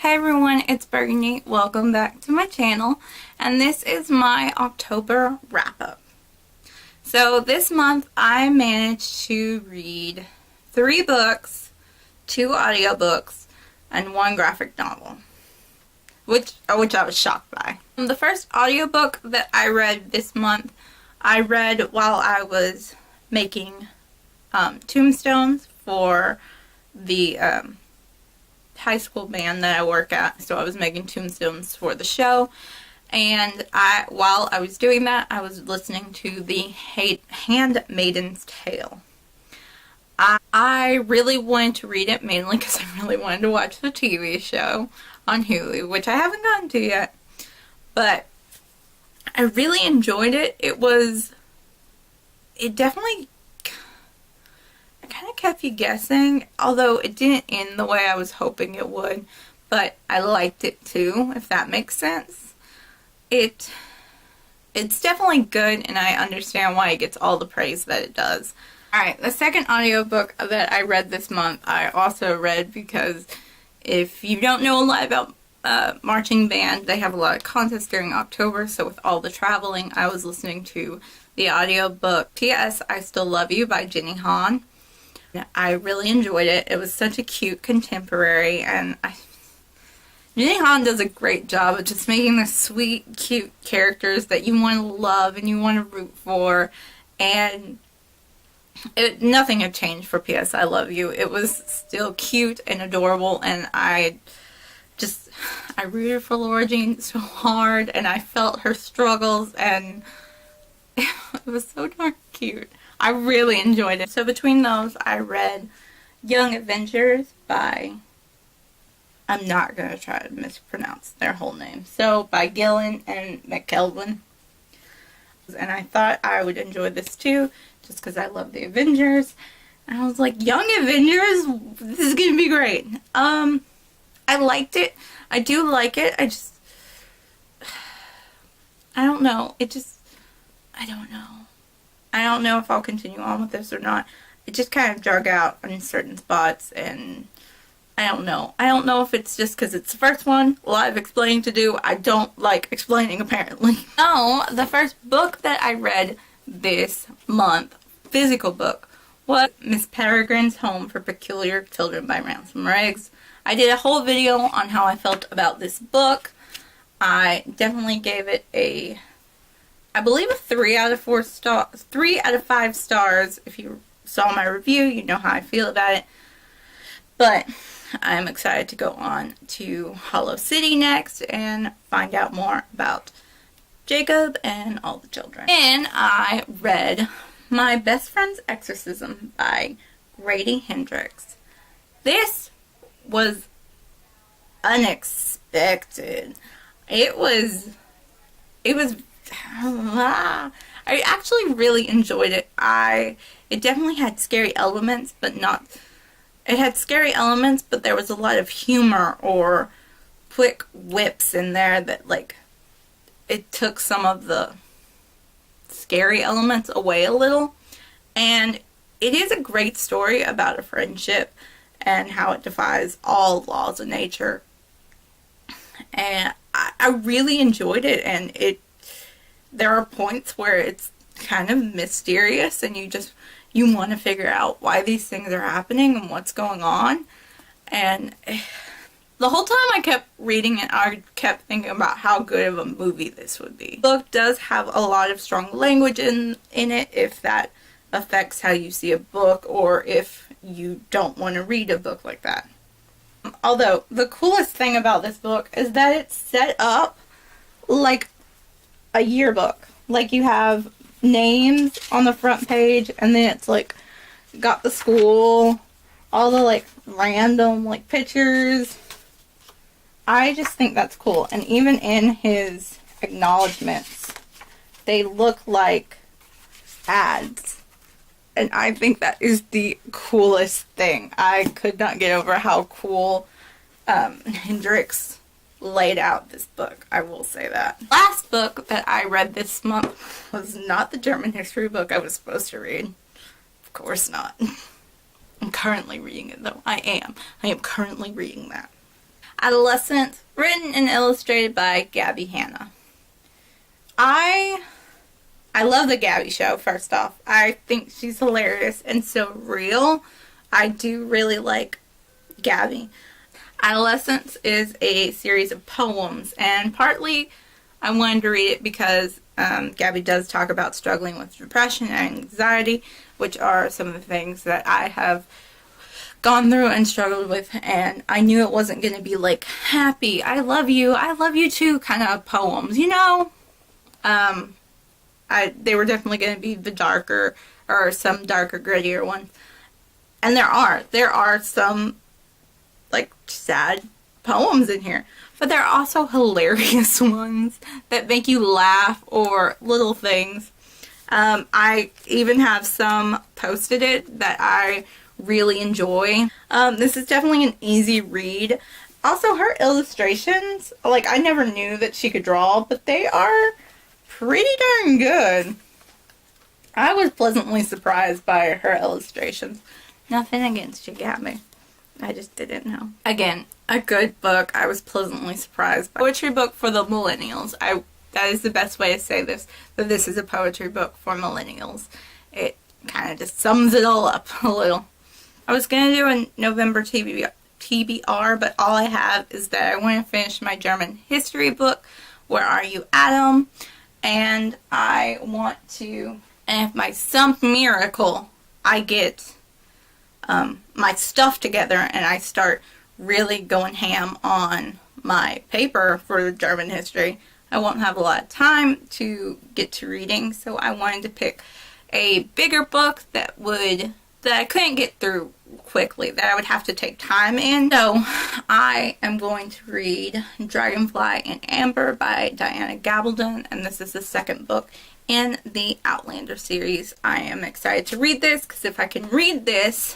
Hey everyone, it's Burgandy. Welcome back to my channel, and this is my October wrap-up. So this month I managed to read 3 books, 2 audiobooks, and 1 graphic novel, which I was shocked by. The first audiobook that I read this month, I read while I was making tombstones for the high school band that I work at. So I was making tombstones for the show, and while I was doing that, I was listening to the Handmaid's Tale. I really wanted to read it mainly because I really wanted to watch the TV show on Hulu, which I haven't gotten to yet, but I really enjoyed it. It definitely kind of kept you guessing, although it didn't end the way I was hoping it would, but I liked it too, if that makes sense. It's definitely good, and I understand why it gets all the praise that it does. Alright, the second audiobook that I read this month, I also read because if you don't know a lot about marching band, they have a lot of contests during October, so with all the traveling, I was listening to the audiobook P.S. I Still Love You by Jenny Han. I really enjoyed it. It was such a cute contemporary, and Jenny Han does a great job of just making the sweet, cute characters that you want to love and you want to root for, and nothing had changed for P.S. I Love You. It was still cute and adorable, and I rooted for Laura Jean so hard, and I felt her struggles, and it was so darn cute. I really enjoyed it. So between those, I read Young Avengers by, I'm not going to try to mispronounce their whole name, so by Gillen and McKelvin. And I thought I would enjoy this too, just because I love the Avengers. And I was like, Young Avengers? This is going to be great. I liked it. I do like it. I don't know. I don't know. I don't know if I'll continue on with this or not. It just kind of drug out in certain spots, and I don't know. I don't know if it's just because it's the first one, a lot of explaining to do. I don't like explaining, apparently. No, the first book that I read this month, physical book, was Miss Peregrines Home for Peculiar Children by Ransom Riggs. I did a whole video on how I felt about this book. I definitely gave it I believe a 3 out of 5 stars. If you saw my review, you know how I feel about it. But I'm excited to go on to Hollow City next and find out more about Jacob and all the children. And I read My Best Friend's Exorcism by Grady Hendrix. This was unexpected. It was I actually really enjoyed it. It definitely had scary elements, but there was a lot of humor or quick whips in there that, like, it took some of the scary elements away a little. And it is a great story about a friendship and how it defies all laws of nature. And I really enjoyed it, and there are points where it's kind of mysterious, and you want to figure out why these things are happening and what's going on. And the whole time I kept reading it, I kept thinking about how good of a movie this would be. The book does have a lot of strong language in it, if that affects how you see a book, or if you don't want to read a book like that. Although, the coolest thing about this book is that it's set up like a yearbook. Like, you have names on the front page, and then it's like got the school, all the like random like pictures. I just think that's cool. And even in his acknowledgments, they look like ads, and I think that is the coolest thing. I could not get over how cool Hendrix laid out this book, I will say that. Last book that I read this month was not the German history book I was supposed to read. Of course not. I'm currently reading it, though. I am currently reading that. Adolescent, written and illustrated by Gabby Hanna. I love the Gabby show, first off. I think she's hilarious and so real. I do really like Gabby. Adolescent is a series of poems, and partly I wanted to read it because Gabby does talk about struggling with depression and anxiety, which are some of the things that I have gone through and struggled with, and I knew it wasn't going to be like happy, I love you too kind of poems, you know? They were definitely going to be the darker, or some darker, grittier ones. And there are some like sad poems in here, but there are also hilarious ones that make you laugh, or little things. I even have some posted that I really enjoy. This is definitely an easy read. Also, her illustrations, like, I never knew that she could draw, but they are pretty darn good. I was pleasantly surprised by her illustrations. Nothing against you, Gabby. I just didn't know. Again, a good book. I was pleasantly surprised by. Poetry book for the millennials. That is the best way to say this. That this is a poetry book for millennials. It kind of just sums it all up a little. I was going to do a November TBR, but all I have is that I want to finish my German history book, Where Are You, Adam? And I want to, and if by some miracle I get my stuff together and I start really going ham on my paper for the German history, I won't have a lot of time to get to reading, so I wanted to pick a bigger book that I couldn't get through quickly, that I would have to take time in. So I am going to read Dragonfly and Amber by Diana Gabaldon, and this is the second book in the Outlander series. I am excited to read this, because if I can read this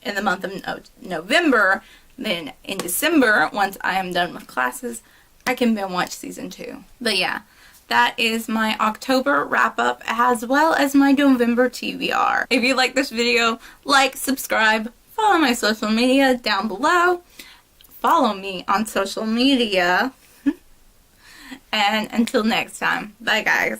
in the month of November, then in December, once I am done with classes, I can then watch season 2. But yeah, that is my October wrap-up, as well as my November TBR. If you like this video, like, subscribe, follow my social media down below. Follow me on social media. And until next time, bye guys.